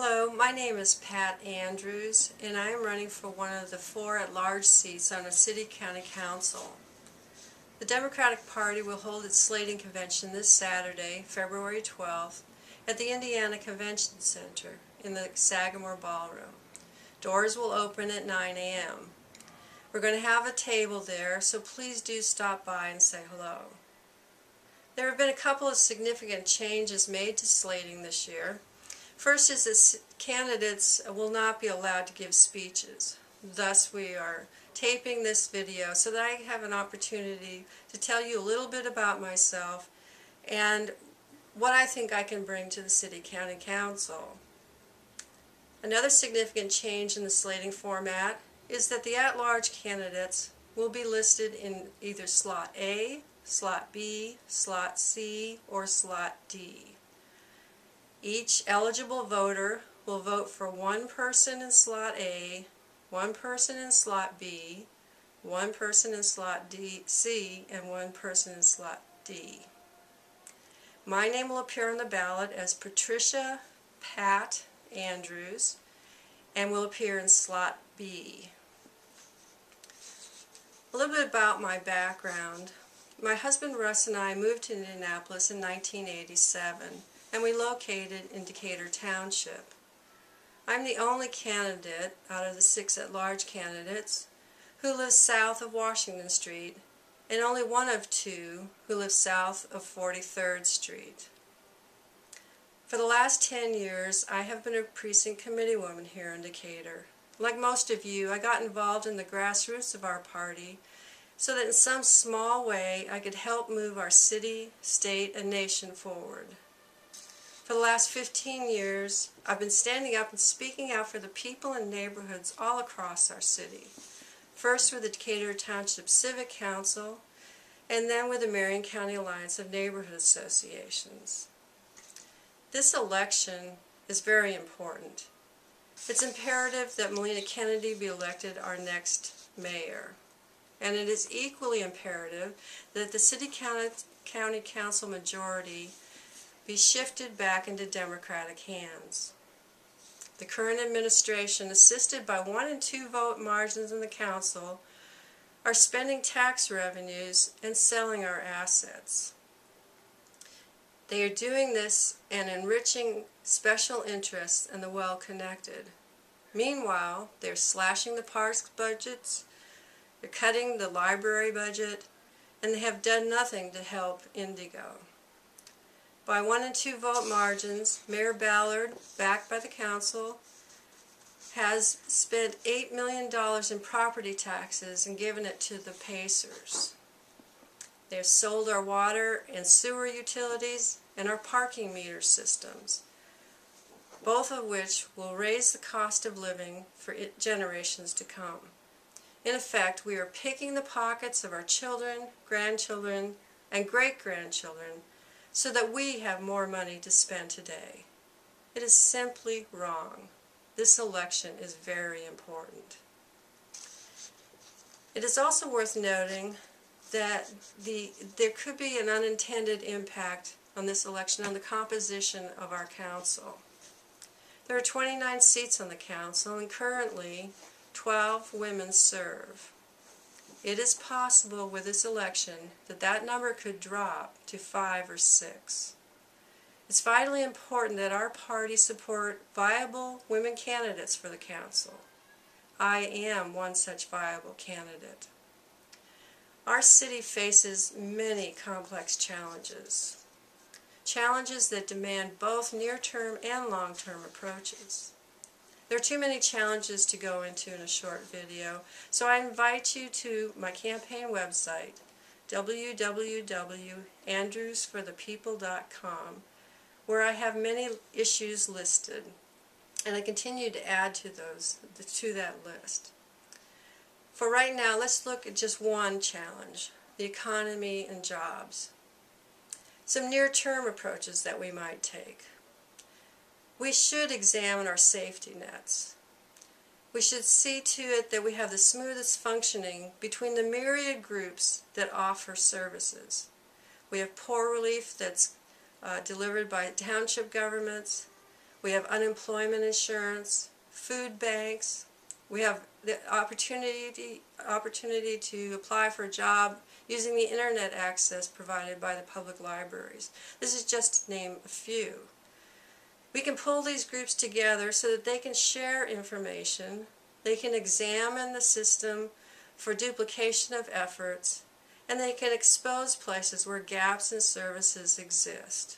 Hello, my name is Pat Andrews, and I am running for one of the 4 at-large seats on a city-county council. The Democratic Party will hold its slating convention this Saturday, February 12th, at the Indiana Convention Center in the Sagamore Ballroom. Doors will open at 9 a.m. We're going to have a table there, so please do stop by and say hello. There have been a couple of significant changes made to slating this year. First is that candidates will not be allowed to give speeches. Thus, we are taping this video so that I have an opportunity to tell you a little bit about myself and what I think I can bring to the City-County Council. Another significant change in the slating format is that the at-large candidates will be listed in either Slot A, Slot B, Slot C, or Slot D. Each eligible voter will vote for one person in Slot A, one person in Slot B, one person in Slot C, and one person in Slot D. My name will appear on the ballot as Patricia Pat Andrews and will appear in Slot B. A little bit about my background. My husband Russ and I moved to Indianapolis in 1987. And we located in Decatur Township. I'm the only candidate out of the 6 at-large candidates who lives south of Washington Street, and only one of 2 who lives south of 43rd Street. For the last 10 years, I have been a precinct committee woman here in Decatur. Like most of you, I got involved in the grassroots of our party so that in some small way I could help move our city, state, and nation forward. For the last 15 years, I've been standing up and speaking out for the people and neighborhoods all across our city. First with the Decatur Township Civic Council, and then with the Marion County Alliance of Neighborhood Associations. This election is very important. It's imperative that Melina Kennedy be elected our next mayor. And it is equally imperative that the City-County Council majority be shifted back into Democratic hands. The current administration, assisted by 1 and 2 vote margins in the council, are spending tax revenues and selling our assets. They are doing this and enriching special interests and the well-connected. Meanwhile, they're slashing the parks budgets, they're cutting the library budget, and they have done nothing to help Indigo. By 1 and 2 vote margins, Mayor Ballard, backed by the council, has spent $8 million in property taxes and given it to the Pacers. They have sold our water and sewer utilities and our parking meter systems, both of which will raise the cost of living for generations to come. In effect, we are picking the pockets of our children, grandchildren, and great-grandchildren so that we have more money to spend today. It is simply wrong. This election is very important. It is also worth noting that there could be an unintended impact on this election on the composition of our council. There are 29 seats on the council, and currently 12 women serve. It is possible with this election that that number could drop to 5 or 6. It's vitally important that our party support viable women candidates for the council. I am one such viable candidate. Our city faces many complex challenges. Challenges that demand both near-term and long-term approaches. There are too many challenges to go into in a short video, so I invite you to my campaign website, www.andrewsforthepeople.com, where I have many issues listed, and I continue to add to that list. For right now, let's look at just one challenge, the economy and jobs. Some near-term approaches that we might take. We should examine our safety nets. We should see to it that we have the smoothest functioning between the myriad groups that offer services. We have poor relief that's delivered by township governments. We have unemployment insurance, food banks. We have the opportunity to apply for a job using the internet access provided by the public libraries. This is just to name a few. We can pull these groups together so that they can share information, they can examine the system for duplication of efforts, and they can expose places where gaps in services exist.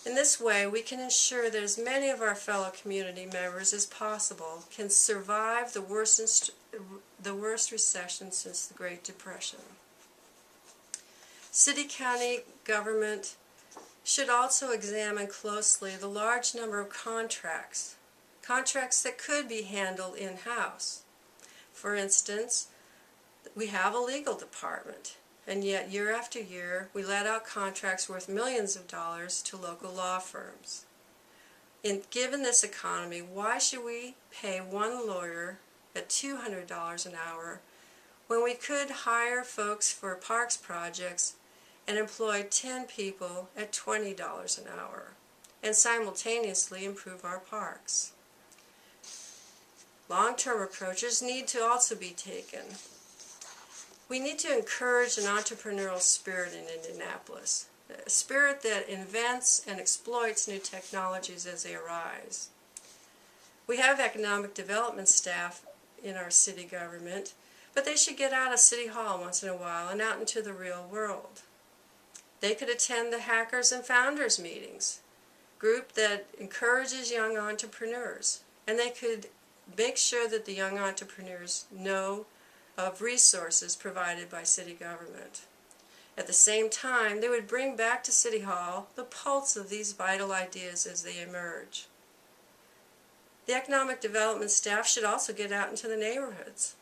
In this way, we can ensure that as many of our fellow community members as possible can survive the worst recession since the Great Depression. City-county government should also examine closely the large number of contracts that could be handled in-house. For instance, we have a legal department, and yet year after year we let out contracts worth millions of dollars to local law firms. Given this economy, why should we pay one lawyer at $200 an hour when we could hire folks for parks projects and employ 10 people at $20 an hour and simultaneously improve our parks? Long-term approaches need to also be taken. We need to encourage an entrepreneurial spirit in Indianapolis, a spirit that invents and exploits new technologies as they arise. We have economic development staff in our city government, but they should get out of City Hall once in a while and out into the real world. They could attend the Hackers and Founders meetings, a group that encourages young entrepreneurs, and they could make sure that the young entrepreneurs know of resources provided by city government. At the same time, they would bring back to City Hall the pulse of these vital ideas as they emerge. The economic development staff should also get out into the neighborhoods.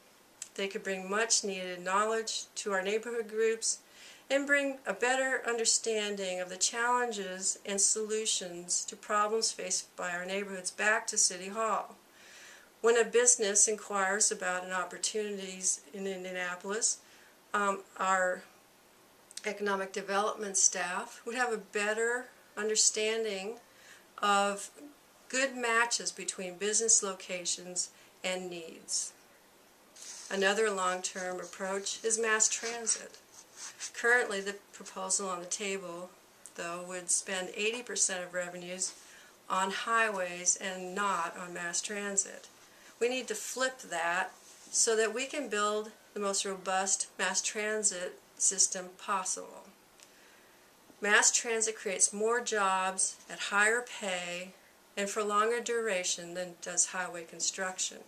They could bring much needed knowledge to our neighborhood groups and bring a better understanding of the challenges and solutions to problems faced by our neighborhoods back to City Hall. When a business inquires about opportunities in Indianapolis, our economic development staff would have a better understanding of good matches between business locations and needs. Another long-term approach is mass transit. Currently, the proposal on the table, though, would spend 80% of revenues on highways and not on mass transit. We need to flip that so that we can build the most robust mass transit system possible. Mass transit creates more jobs at higher pay and for longer duration than does highway construction.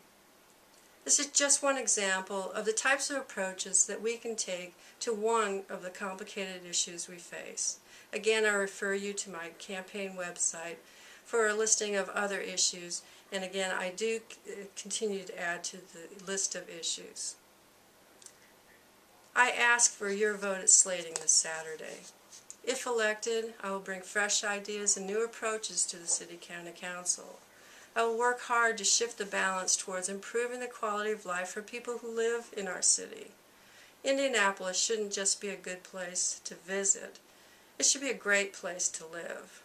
This is just one example of the types of approaches that we can take to one of the complicated issues we face. Again, I refer you to my campaign website for a listing of other issues, and again, I do continue to add to the list of issues. I ask for your vote at Slating this Saturday. If elected, I will bring fresh ideas and new approaches to the City County Council. I will work hard to shift the balance towards improving the quality of life for people who live in our city. Indianapolis shouldn't just be a good place to visit. It should be a great place to live.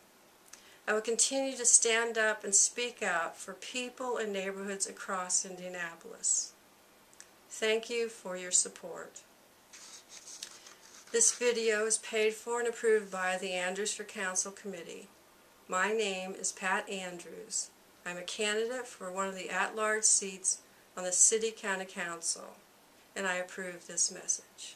I will continue to stand up and speak out for people and neighborhoods across Indianapolis. Thank you for your support. This video is paid for and approved by the Andrews for Council Committee. My name is Pat Andrews. I'm a candidate for one of the at-large seats on the City County Council, and I approve this message.